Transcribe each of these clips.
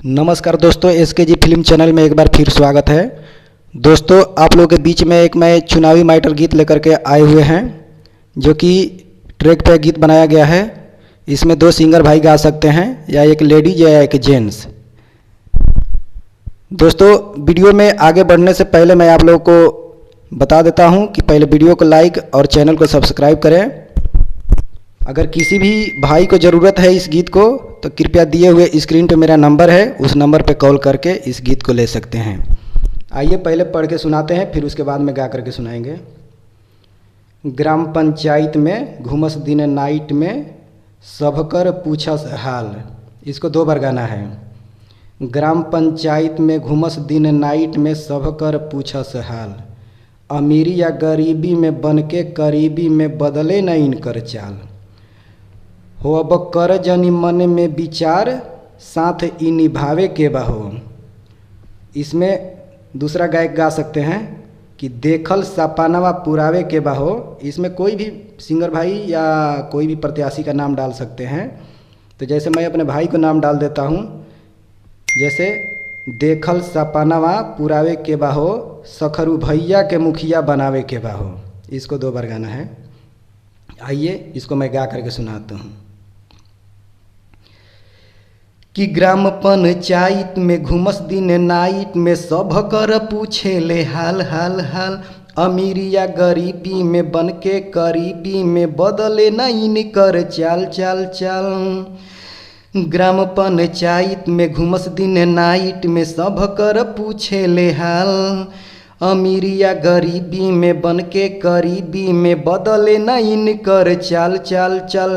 नमस्कार दोस्तों, SKG film channel में एक बार फिर स्वागत है। दोस्तों, आप लोगों के बीच में एक मैं चुनावी मैटर गीत लेकर के आए हुए हैं, जो कि ट्रैक पे गीत बनाया गया है। इसमें दो सिंगर भाई गा सकते हैं, या एक लेडीज या एक जेंट्स। दोस्तों, वीडियो में आगे बढ़ने से पहले मैं आप लोगों को बता देता हूं कि पहले वीडियो को लाइक और चैनल को सब्सक्राइब करें। अगर किसी भी भाई को ज़रूरत है इस गीत को, तो कृपया दिए हुए स्क्रीन पे मेरा नंबर है, उस नंबर पे कॉल करके इस गीत को ले सकते हैं। आइए पहले पढ़ के सुनाते हैं, फिर उसके बाद में गा करके सुनाएंगे। ग्राम पंचायत में घूमस दिन नाइट में सबकर पूछस हाल। इसको 2 बार गाना है। ग्राम पंचायत में घूमस दिन नाइट में सबकर पूछस हाल। अमीरी या गरीबी में बन के करीबी में बदले न इनकर चाल। हो अब कर जनी मन में विचार साथ ई निभावे के बहो। इसमें दूसरा गायक गा सकते हैं कि देखल सपनावा पुरावे के बहो। इसमें कोई भी सिंगर भाई या कोई भी प्रत्याशी का नाम डाल सकते हैं। तो जैसे मैं अपने भाई को नाम डाल देता हूँ, जैसे देखल सपनावा पुरावे के बहो, सखरू भैया के मुखिया बनावे के बहो। इसको 2 बार गाना है। आइए इसको मैं गा करके सुनाता हूँ कि ग्राम पंचायत में घूमस दिन नाइट में सब कर पूछे ले हाल हाल हाल। अमीरी या गरीबी में बन के करीबी में बदले न इनकर चाल चाल चाल। ग्राम पंचायत में घूमस दिन नाइट में सब कर पूछे ले हाल। अमीरी या गरीबी में बन के करीबी में बदले न इनकर चाल चाल चाल।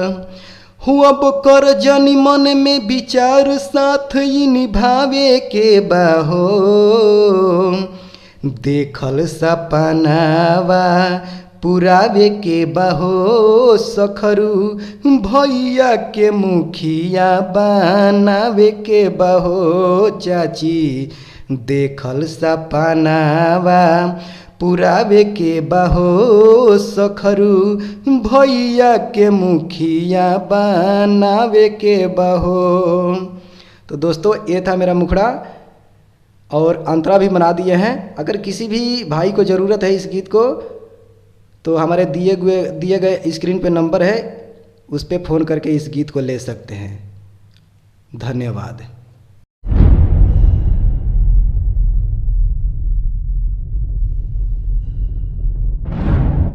अब कर जनी मन में विचार साथ ही निभावे के बाहो। देखल सपनावा पुरावे के बाहो, सखरू भैया के मुखिया बनावे के बाहो। चाची देखल सपनावा पुरावे के बहो, सखरू भैया के मुखिया बनावे के बहो। तो दोस्तों, ये था मेरा मुखड़ा और अंतरा भी बना दिए हैं। अगर किसी भी भाई को ज़रूरत है इस गीत को, तो हमारे दिए गए स्क्रीन पे नंबर है, उस पर फ़ोन करके इस गीत को ले सकते हैं। धन्यवाद।